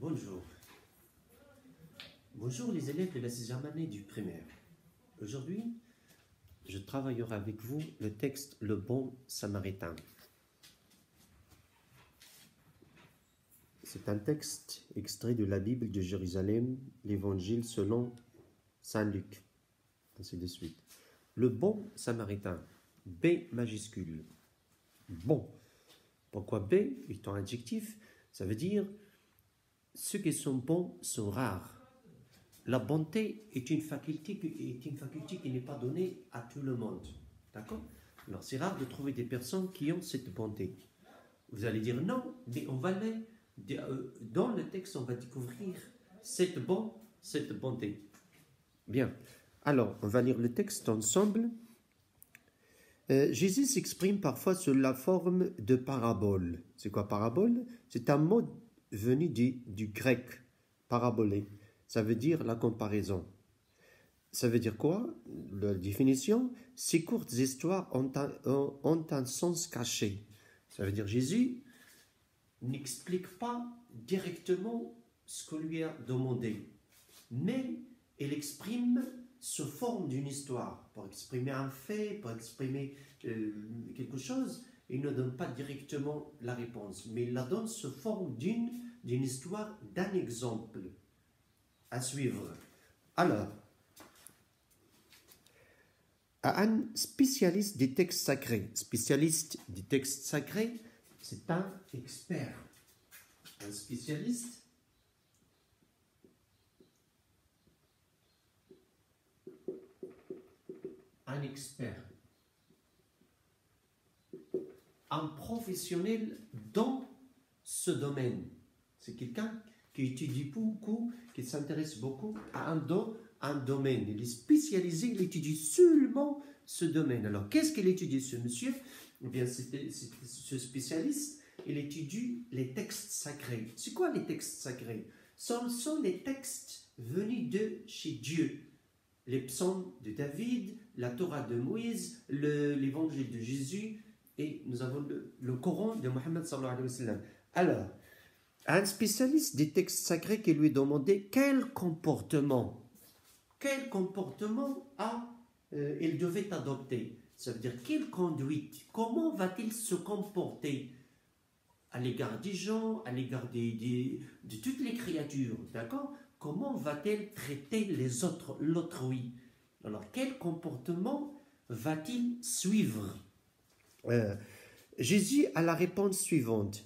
Bonjour. Bonjour les élèves de la 6e année du primaire. Aujourd'hui, je travaillerai avec vous le texte Le bon samaritain. C'est un texte extrait de la Bible de Jérusalem, l'Évangile selon Saint Luc, ainsi de suite. Le bon samaritain, B majuscule. Bon. Pourquoi B est un adjectif? Ça veut dire ceux qui sont bons sont rares. La bonté est une faculté qui n'est pas donnée à tout le monde. D'accord? Alors c'est rare de trouver des personnes qui ont cette bonté. Vous allez dire non, mais on va dans le texte, on va découvrir cette bonté. Bien. Alors, on va lire le texte ensemble. Jésus s'exprime parfois sous la forme de parabole. C'est quoi parabole? C'est un mot venu du grec, parabolé. Ça veut dire la comparaison. Ça veut dire quoi? La définition, ces courtes histoires ont un sens caché. Ça veut dire Jésus n'explique pas directement ce qu'on lui a demandé, mais il exprime sous forme d'une histoire, pour exprimer un fait, pour exprimer quelque chose. Il ne donne pas directement la réponse, mais il la donne sous forme d'une histoire, d'un exemple à suivre. Alors, un spécialiste des textes sacrés, c'est un expert. Un spécialiste, un expert, un professionnel dans ce domaine. C'est quelqu'un qui étudie beaucoup, qui s'intéresse beaucoup à un domaine. Il est spécialisé, il étudie seulement ce domaine. Alors, qu'est-ce qu'il étudie, ce monsieur? Eh bien, ce spécialiste, il étudie les textes sacrés. C'est quoi les textes sacrés? Ce sont les textes venus de chez Dieu. Les psaumes de David, la Torah de Moïse, l'évangile de Jésus, et nous avons le Coran de Mohammed sallallahu alayhi wa sallam. Alors, un spécialiste des textes sacrés qui lui demandait quel comportement il devait adopter. Ça veut dire quelle conduite, comment va-t-il se comporter à l'égard des gens, à l'égard de toutes les créatures, d'accord? Comment va-t-il traiter l'autrui? Alors, quel comportement va-t-il suivre? Jésus a la réponse suivante.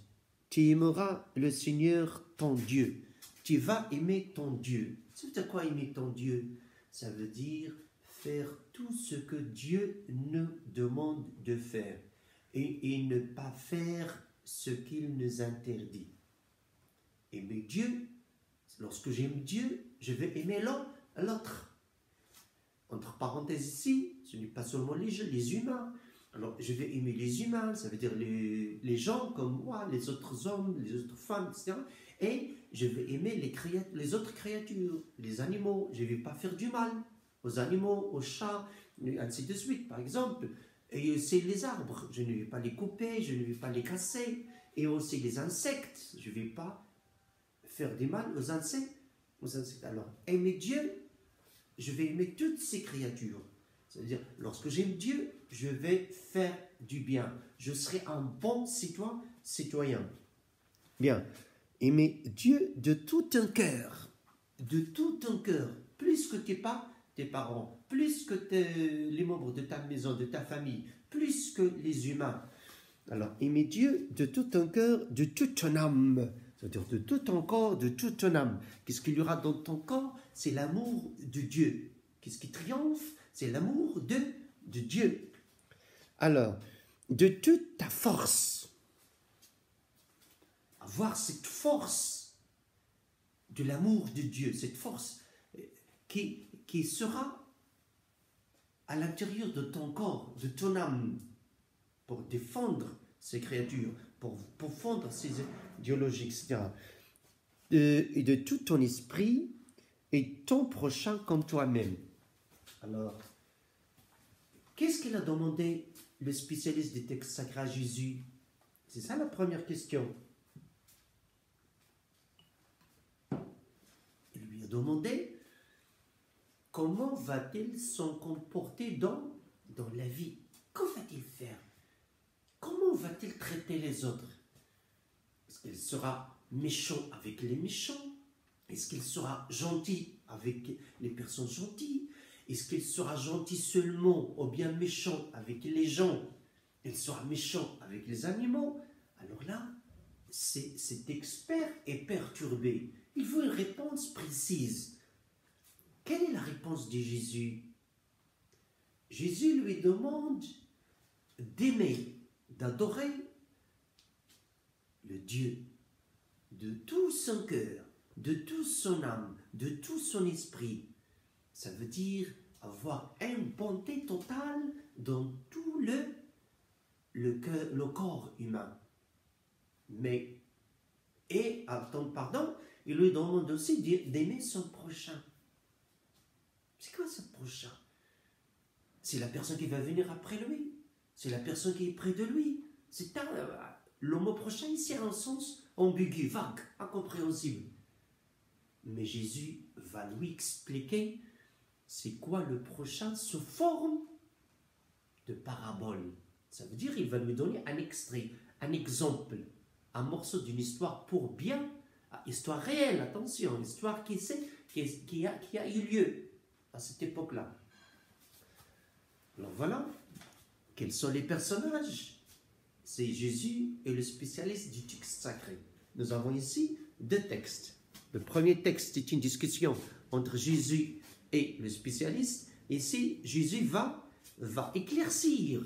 Tu aimeras le Seigneur ton Dieu. Tu vas aimer ton Dieu. Ça veut dire quoi aimer ton Dieu? Ça veut dire faire tout ce que Dieu nous demande de faire et ne pas faire ce qu'il nous interdit. Aimer Dieu, lorsque j'aime Dieu, je vais aimer l'autre. Entre parenthèses ici, ce n'est pas seulement les humains. Alors, je vais aimer les humains, ça veut dire les gens comme moi, les autres hommes, les autres femmes, etc. Et je vais aimer les autres créatures, les animaux. Je ne vais pas faire du mal aux animaux, aux chats, ainsi de suite, par exemple. Et aussi les arbres, je ne vais pas les couper, je ne vais pas les casser. Et aussi les insectes, je ne vais pas faire du mal aux insectes. Alors, aimer Dieu, je vais aimer toutes ces créatures. C'est-à-dire, lorsque j'aime Dieu, je vais faire du bien. Je serai un bon citoyen. Bien. Aimer Dieu de tout un cœur. De tout un cœur. Plus que tes parents, plus que les membres de ta maison, de ta famille, plus que les humains. Alors, aimer Dieu de tout un cœur, de toute ton âme. C'est-à-dire de tout ton corps, de toute ton âme. Qu'est-ce qu'il y aura dans ton corps? C'est l'amour de Dieu. Qu'est-ce qui triomphe? C'est l'amour de Dieu. Alors, de toute ta force, avoir cette force de l'amour de Dieu, cette force qui sera à l'intérieur de ton corps, de ton âme, pour défendre ces créatures, pour défendre ces idéologies, etc. Et de tout ton esprit et ton prochain comme toi-même. Alors, qu'est-ce qu'il a demandé le spécialiste des textes sacrés à Jésus? C'est ça la première question. demander comment va-t-il s'en comporter dans la vie. Que va-t-il faire? Comment va-t-il traiter les autres? Est-ce qu'il sera méchant avec les méchants? Est-ce qu'il sera gentil avec les personnes gentilles? Est-ce qu'il sera gentil seulement ou bien méchant avec les gens? Il sera méchant avec les animaux? Alors là, cet expert est perturbé. Il veut une réponse précise. Quelle est la réponse de Jésus? Jésus lui demande d'aimer, d'adorer le Dieu de tout son cœur, de toute son âme, de tout son esprit. Ça veut dire avoir une bonté totale dans tout le corps humain. Pardon, il lui demande aussi d'aimer son prochain. C'est quoi ce prochain? C'est la personne qui va venir après lui. C'est la personne qui est près de lui. Le mot prochain ici a un sens ambigu, vague, incompréhensible. Mais Jésus va lui expliquer c'est quoi le prochain sous forme de parabole. Ça veut dire qu'il va lui donner un extrait, un exemple, un morceau d'une histoire pour bien, histoire réelle, attention, histoire qui a eu lieu à cette époque-là. Alors voilà, quels sont les personnages? C'est Jésus et le spécialiste du texte sacré. Nous avons ici deux textes. Le premier texte est une discussion entre Jésus et le spécialiste. Ici, Jésus va éclaircir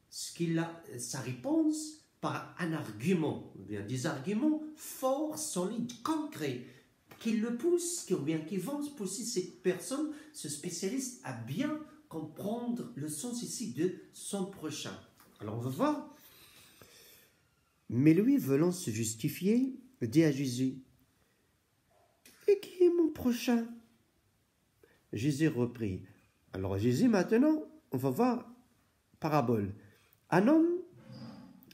sa réponse par un argument, ou bien des arguments forts, solides, concrets, qui le poussent, qui vont pousser cette personne, ce spécialiste, à bien comprendre le sens ici de son prochain. Alors on va voir. Mais lui, voulant se justifier, dit à Jésus, « Et qui est mon prochain ?» Jésus reprit. Alors Jésus, maintenant, on va voir parabole. Un homme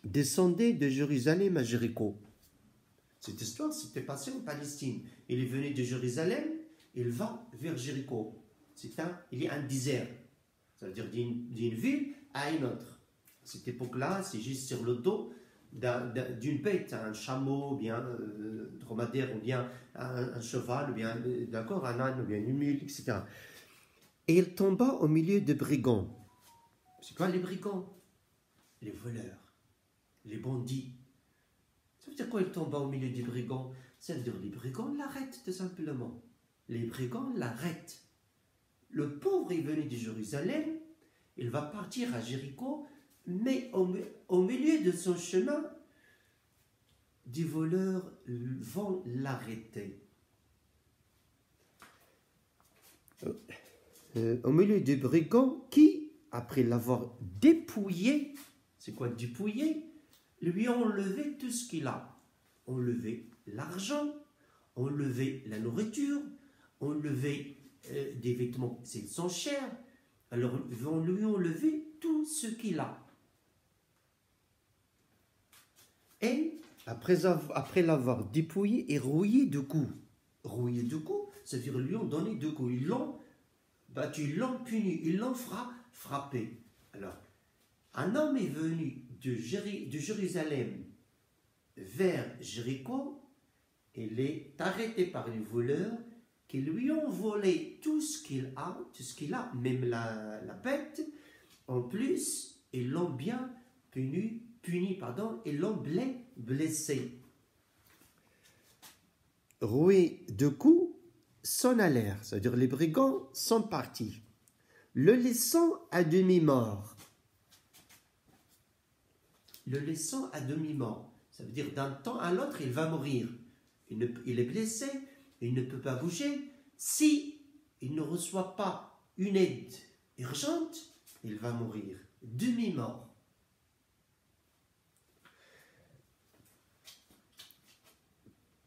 descendait de Jérusalem à Jéricho. Cette histoire s'était passée en Palestine. Il est venu de Jérusalem, il va vers Jéricho. Il y a un désert. Ça veut dire d'une ville à une autre. À cette époque-là, c'est juste sur le dos d'une bête, un chameau, bien dromadaire, ou bien un cheval, ou bien un âne, ou bien une mule, etc. Et il tomba au milieu de brigands. C'est quoi les brigands? Les voleurs, les bandits. Ça veut dire quoi il tomba au milieu des brigands? Ça veut dire les brigands l'arrêtent tout simplement. Les brigands l'arrêtent. Le pauvre est venu de Jérusalem, il va partir à Jéricho, mais au milieu de son chemin, des voleurs vont l'arrêter. Au milieu des brigands qui, après l'avoir dépouillé, c'est quoi dépouillé? Lui ont enlevé tout ce qu'il a. Enlevé l'argent, enlevé la nourriture, enlevé des vêtements, c'est son cher. Alors ils vont lui enlever tout ce qu'il a. Et après l'avoir dépouillé et rouillé de coups. Rouillé de coups, ça veut dire lui ont donné deux coups. Ils l'ont battu, ils l'ont puni, ils l'ont frappé. Alors, un homme est venu de Jérusalem vers Jéricho. Il est arrêté par les voleurs qui lui ont volé tout ce qu'il a, même la bête. En plus, ils l'ont bien puni, et l'ont blessé. Roué de coups, s'en allèrent, c'est-à-dire les brigands sont partis, le laissant à demi-mort. Le laissant à demi-mort, ça veut dire d'un temps à l'autre, il va mourir. Il est blessé, il ne peut pas bouger. Si il ne reçoit pas une aide urgente, il va mourir. Demi-mort.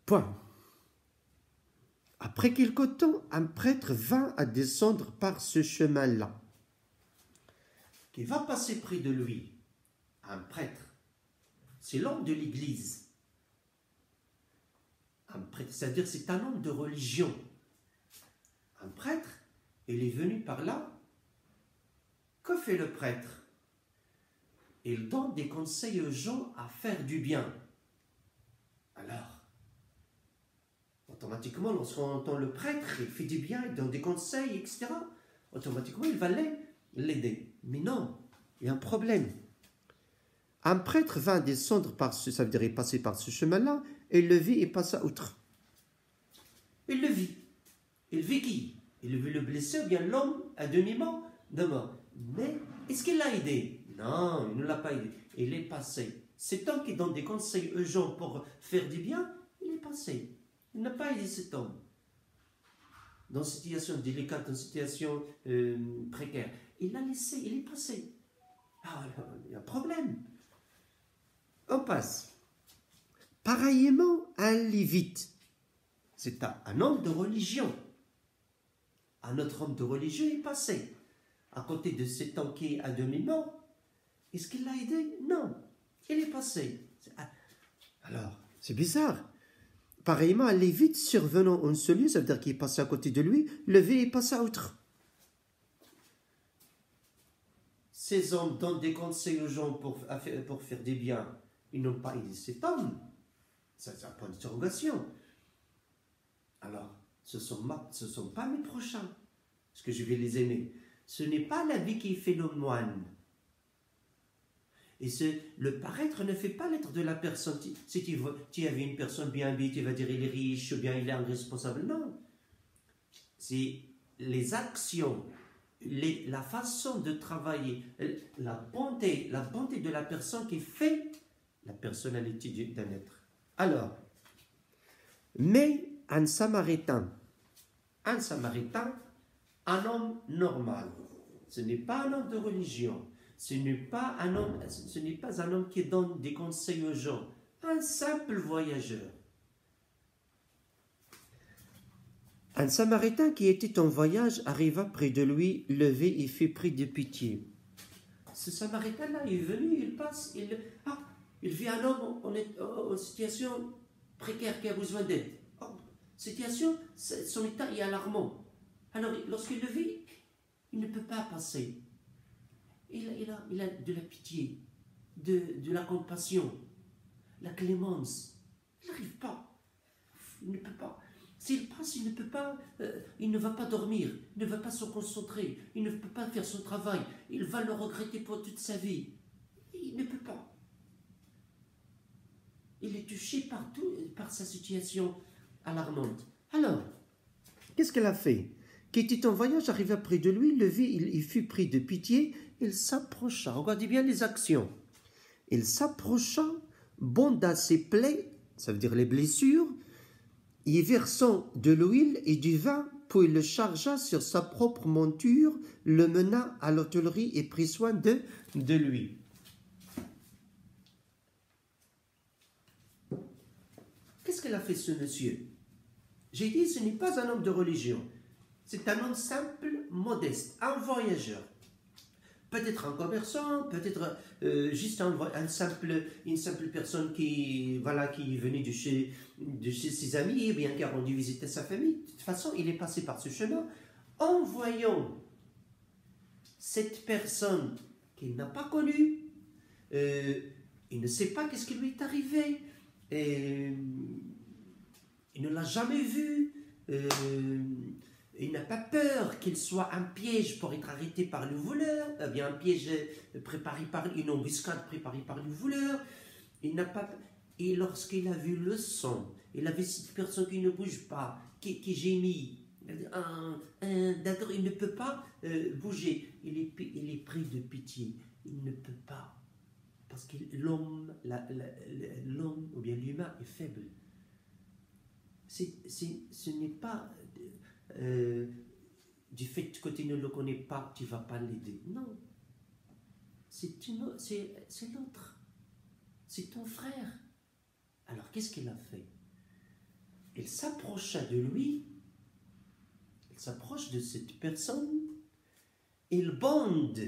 Point. Après quelque temps, un prêtre vint à descendre par ce chemin-là, qui va passer près de lui. Un prêtre, c'est l'homme de l'Église. Un prêtre, c'est-à-dire c'est un homme de religion. il est venu par là. Que fait le prêtre? Il donne des conseils aux gens à faire du bien. Alors, automatiquement, lorsqu'on entend le prêtre, il fait du bien, il donne des conseils, etc., automatiquement, il va l'aider. Mais non, il y a un problème. Un prêtre va descendre ça veut dire il passer par ce chemin-là, et il le vit et passa outre. Il le vit. Il vit qui? Il vit le blessé ou bien l'homme à demi-mort de mort. Mais est-ce qu'il l'a aidé? Non, il ne l'a pas aidé. Il est passé. Cet homme qui donne des conseils aux gens pour faire du bien, il est passé. Il n'a pas aidé cet homme. Dans une situation délicate, dans une situation précaire. Il l'a laissé, il est passé. Ah, il y a un problème. On passe. Pareillement, un lévite. C'est un homme de religion. Un autre homme de religion est passé. À côté de cet homme qui est à demi-mort. Est-ce qu'il l'a aidé? Non. Il est passé. Alors, c'est bizarre. Pareillement, un lévite survenant en ce lieu, ça veut dire qu'il est passé à côté de lui, levé et passé à outre. Ces hommes donnent des conseils aux gens pour faire des biens. Ils n'ont pas aidé cet homme. Ça, c'est un point d'interrogation. Alors, ce ne sont pas mes prochains, parce que je vais les aimer. Ce n'est pas la vie qui fait le moine. Et le paraître ne fait pas l'être de la personne. Si tu avais une personne bien habillée, tu vas dire il est riche ou bien il est irresponsable. Non. C'est les actions, la façon de travailler, la bonté de la personne qui fait la personnalité d'un être. Alors, mais un Samaritain, un homme normal, ce n'est pas un homme de religion. Ce n'est pas un homme qui donne des conseils aux gens. Un simple voyageur. Un Samaritain qui était en voyage arriva près de lui, levé et fut pris de pitié. Ce Samaritain-là est venu, il passe, il vit un homme en situation précaire qui a besoin d'aide. Situation, son état est alarmant. Alors, lorsqu'il le vit, il ne peut pas passer. Il a de la pitié, de la compassion, la clémence. Il n'arrive pas. Il ne peut pas. S'il passe, il ne peut pas, il ne va pas dormir, il ne va pas se concentrer, il ne peut pas faire son travail. Il va le regretter pour toute sa vie. Il ne peut pas. Il est touché par sa situation alarmante. Alors, qu'est-ce qu'elle a fait? Qui était en voyage arriva près de lui, le vit, il fut pris de pitié, il s'approcha. Regardez bien les actions. Il s'approcha, bonda ses plaies, ça veut dire les blessures, y versant de l'huile et du vin, puis le chargea sur sa propre monture, le mena à l'hôtellerie et prit soin de lui. Qu'est-ce qu'elle a fait ce monsieur? J'ai dit, ce n'est pas un homme de religion. C'est un homme simple, modeste, un voyageur. Peut-être un commerçant, peut-être juste une simple personne qui est venue de chez ses amis, ou bien qui a rendu visite à sa famille. De toute façon, il est passé par ce chemin. En voyant cette personne qu'il n'a pas connue, il ne sait pas qu'est-ce qui lui est arrivé, il ne l'a jamais vu, il n'a pas peur qu'il soit un piège pour être arrêté par le voleur, bien un piège préparé par une embuscade préparée par le voleur. Il n'a pas. Et lorsqu'il a vu le sang, il a vu cette personne qui ne bouge pas, qui gémit. D'accord, il ne peut pas bouger. Il est pris de pitié. Il ne peut pas. Parce que l'homme ou bien l'humain est faible. Ce n'est pas du fait que tu ne le connais pas, tu ne vas pas l'aider. Non. C'est l'autre. C'est ton frère. Alors, qu'est-ce qu'il a fait? Il s'approcha de lui, il s'approche de cette personne, il bande,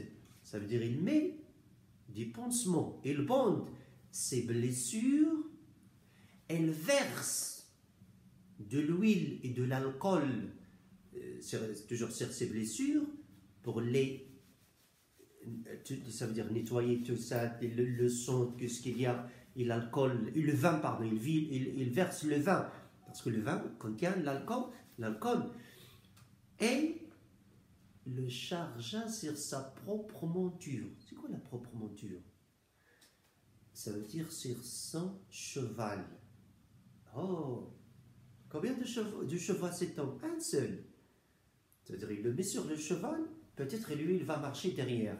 ça veut dire il met des pansements, il bande ses blessures, elle verse de l'huile et de l'alcool toujours sur ses blessures pour ça veut dire nettoyer tout ça, le sang, tout ce qu'il y a, et l'alcool, et le vin, pardon, il verse le vin, parce que le vin contient l'alcool, et le chargea sur sa propre monture. C'est quoi la propre monture? Ça veut dire sur son cheval. Oh, combien de chevaux cet homme? Un seul. C'est-à-dire, il le met sur le cheval, peut-être lui, il va marcher derrière.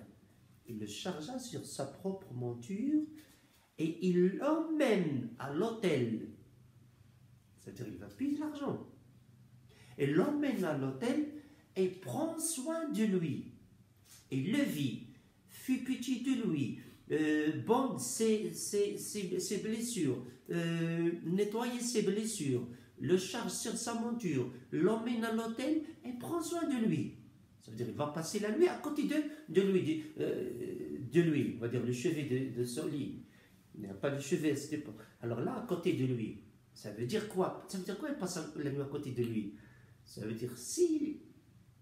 Il le chargea sur sa propre monture et il l'emmène à l'hôtel. C'est-à-dire, il va payer l'argent. Il l'emmène à l'hôtel et prend soin de lui. Et le vit, fut pitié de lui, bande ses blessures, nettoyer ses blessures, le charge sur sa monture, l'emmène à l'hôtel et prend soin de lui. Ça veut dire qu'il va passer la nuit à côté de lui, on va dire le chevet de son lit. Il n'y a pas de chevet à cette époque. Alors là, à côté de lui, ça veut dire quoi? Ça veut dire quoi il passe la nuit à côté de lui? Ça veut dire si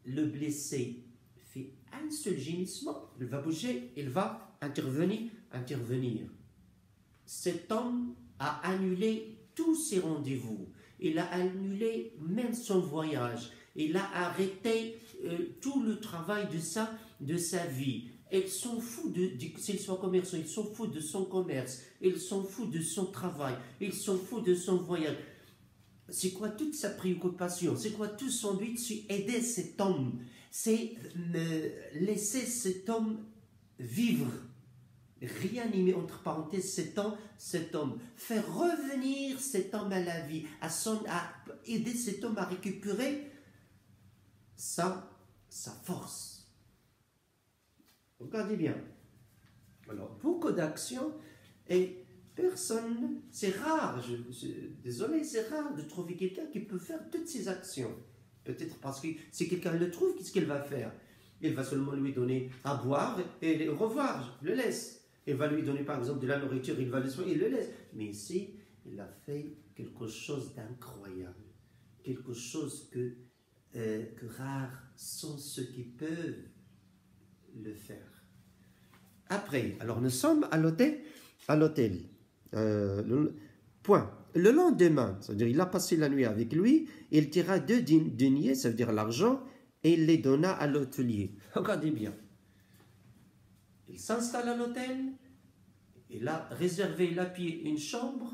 le blessé fait un seul gémissement, il va bouger, il va intervenir. Cet homme a annulé tous ses rendez-vous. Il a annulé même son voyage. Il a arrêté tout le travail de sa vie. Ils s'en foutent s'ils sont commerçants, ils s'en foutent de son commerce, ils s'en foutent de son travail, ils s'en foutent de son voyage. C'est quoi toute sa préoccupation? C'est quoi tout son but? C'est aider cet homme. C'est laisser cet homme vivre. Réanimer, entre parenthèses, cet homme. Faire revenir cet homme à la vie, à aider cet homme à récupérer sa force. Regardez bien. Alors, beaucoup d'actions et personne, c'est rare, désolé, c'est rare de trouver quelqu'un qui peut faire toutes ces actions. Peut-être parce que si quelqu'un le trouve, qu'est-ce qu'il va faire? Il va seulement lui donner à boire et au revoir, je le laisse. Il va lui donner par exemple de la nourriture, il va le soigner, il le laisse. Mais ici, il a fait quelque chose d'incroyable. Quelque chose que rares sont ceux qui peuvent le faire. Après, alors nous sommes à l'hôtel. Point. Le lendemain, c'est-à-dire il a passé la nuit avec lui, il tira 2 deniers, ça veut dire l'argent, et il les donna à l'hôtelier. Regardez bien. Il s'installe à l'hôtel, il a réservé, il a payé une chambre,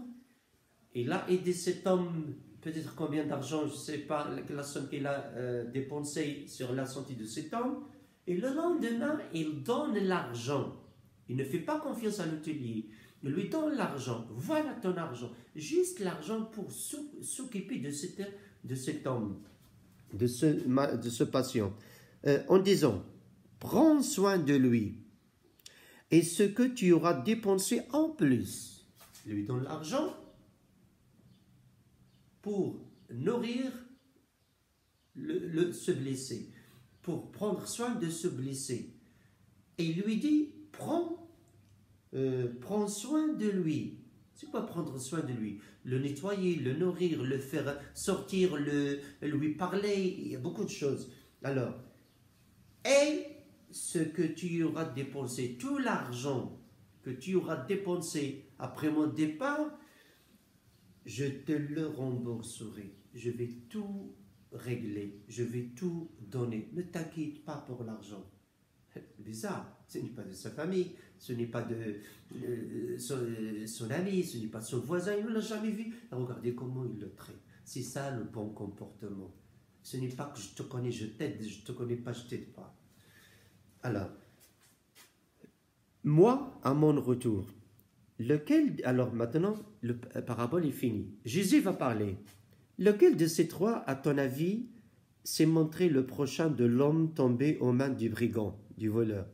il a aidé cet homme, peut-être combien d'argent, je ne sais pas, la somme qu'il a dépensée sur la santé de cet homme, et le lendemain, il donne l'argent. Il ne fait pas confiance à l'hôtelier. Il lui donne l'argent. Voilà ton argent. Juste l'argent pour s'occuper de cet homme, de ce patient. En disant, prends soin de lui. Et ce que tu auras dépensé en plus, il lui donne l'argent pour nourrir ce blessé, pour prendre soin de ce blessé. Et il lui dit, prends soin de lui. C'est quoi prendre soin de lui? Le nettoyer, le nourrir, le faire sortir, lui parler, il y a beaucoup de choses. Alors, et ce que tu auras dépensé, tout l'argent que tu auras dépensé après mon départ, je te le rembourserai. Je vais tout régler, je vais tout donner. Ne t'inquiète pas pour l'argent. Bizarre, ce n'est pas de sa famille, ce n'est pas de son ami, ce n'est pas son voisin, il ne l'a jamais vu. Regardez comment il le traite. C'est ça le bon comportement. Ce n'est pas que je te connais, je t'aide, je ne te connais pas, je ne t'aide pas. Alors, moi, à mon retour, alors maintenant, la parabole est finie. Jésus va parler. Lequel de ces trois, à ton avis, s'est montré le prochain de l'homme tombé aux mains du brigand, du voleur?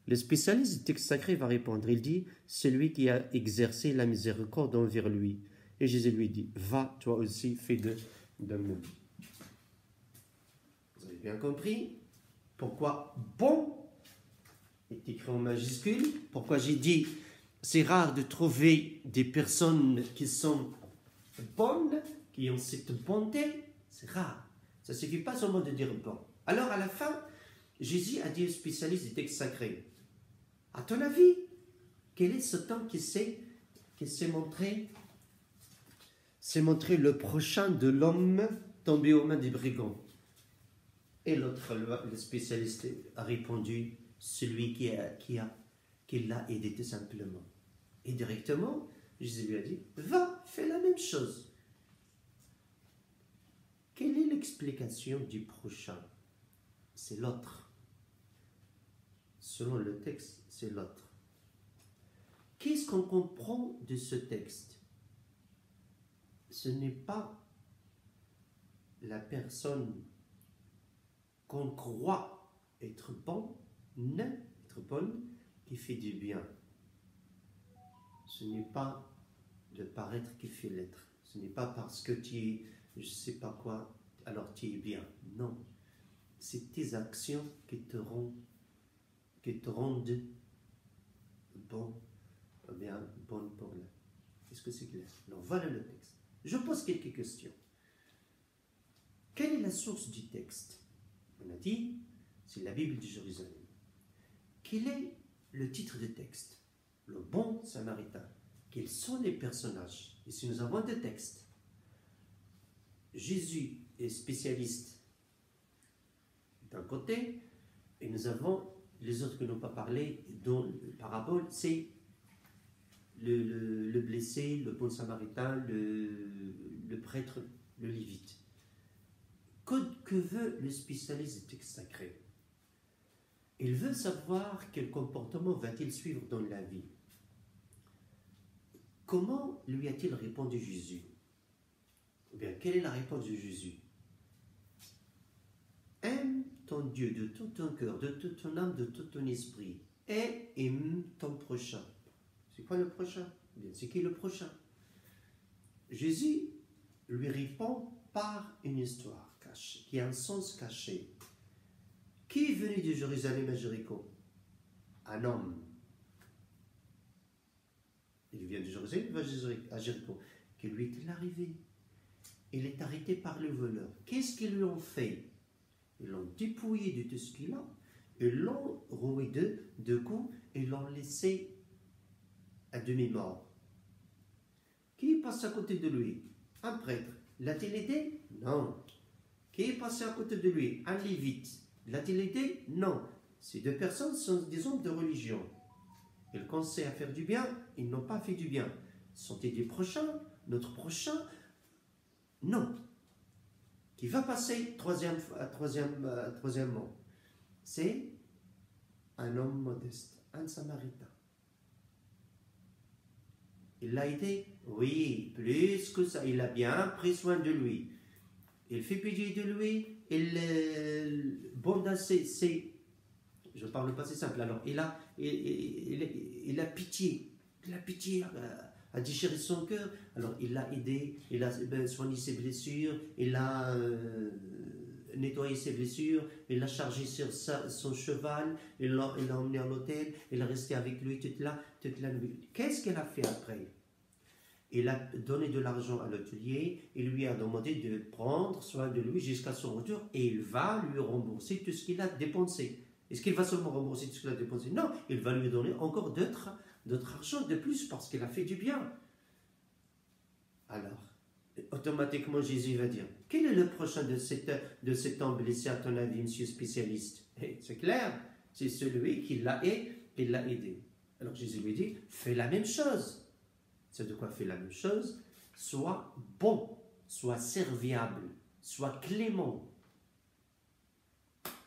Le spécialiste du texte sacré va répondre. Il dit, celui qui a exercé la miséricorde envers lui. Et Jésus lui dit, va, toi aussi, fais de même. Vous avez bien compris pourquoi bon est écrit en majuscule, pourquoi j'ai dit, c'est rare de trouver des personnes qui sont bonnes, qui ont cette bonté, c'est rare. Ça ne suffit pas seulement de dire bon. Alors à la fin, Jésus a dit aux spécialistes du texte sacré, à ton avis, quel est ce temps qui s'est montré le prochain de l'homme tombé aux mains des brigands? Et l'autre, le spécialiste, a répondu, celui qui l'a aidé tout simplement. Et directement, Jésus lui a dit, va, fais la même chose. Quelle est l'explication du prochain? C'est l'autre. Selon le texte, c'est l'autre. Qu'est-ce qu'on comprend de ce texte? Ce n'est pas la personne qu'on croit être bonne qui fait du bien. Ce n'est pas le paraître qui fait l'être. Ce n'est pas parce que tu es, je ne sais pas quoi, alors tu es bien. Non. C'est tes actions qui te rendent bon, bien bonne pour l'être. Est-ce que c'est clair? Alors voilà le texte. Je pose quelques questions. Quelle est la source du texte? On a dit, c'est la Bible de Jérusalem. Quel est le titre du texte? Le bon samaritain. Quels sont les personnages? Ici, nous avons deux textes. Jésus est spécialiste d'un côté, et nous avons les autres que nous n'avons pas parlé, dont la parabole, c'est le blessé, le bon samaritain, le prêtre, le lévite. Que veut le spécialiste du texte sacré? Il veut savoir quel comportement va-t-il suivre dans la vie. Comment lui a-t-il répondu Jésus? Ou bien, quelle est la réponse de Jésus? Aime ton Dieu de tout ton cœur, de toute ton âme, de tout ton esprit, et aime ton prochain. C'est quoi le prochain? Bien, c'est qui le prochain? Jésus lui répond par une histoire cachée, qui a un sens caché. Qui est venu de Jérusalem à Jéricho? Un homme. Il vient de Jérusalem, il va à Jéricho. Que lui est-il arrivé? Il est arrêté par le voleur. Qu'est-ce qu'ils lui ont fait? Ils l'ont dépouillé de tout ce qu'il a. Ils l'ont roué de coups et l'ont laissé à demi-mort. Qui passe à côté de lui? Un prêtre. L'a-t-il aidé? Non. Qui est passé à côté de lui? Un lévite. L'a-t-il aidé? Non. Ces deux personnes sont des hommes de religion. Ils conseillent à faire du bien, ils n'ont pas fait du bien. Sont-ils des prochains? Notre prochain? Non. Qui va passer troisièmement? C'est un homme modeste, un samaritain. Il l'a aidé? Oui, plus que ça. Il a bien pris soin de lui. Il fait pitié de lui. Je parle pas, c'est simple. Alors, il a pitié. Il a pitié à déchirer son cœur. Alors, il l'a aidé. Il a soigné ses blessures. Il a nettoyé ses blessures. Il l'a chargé sur son cheval. Il l'a emmené à l'hôtel. Il est resté avec lui toute la nuit. Qu'est-ce qu'il a fait après? Il a donné de l'argent à l'hôtelier. Il lui a demandé de prendre soin de lui jusqu'à son retour. Et il va lui rembourser tout ce qu'il a dépensé. Est-ce qu'il va seulement rembourser tout ce qu'il a dépensé? Non, il va lui donner encore d'autres argent de plus parce qu'il a fait du bien. Alors, automatiquement, Jésus va dire, quel est le prochain de cet homme blessé à ton avis, monsieur spécialiste? C'est clair, c'est celui qui l'a aidé. Alors Jésus lui dit, fais la même chose. C'est de quoi faire la même chose? Sois bon, sois serviable, sois clément,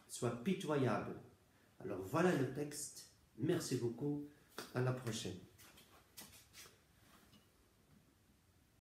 sois pitoyable. Alors voilà le texte. Merci beaucoup. À la prochaine.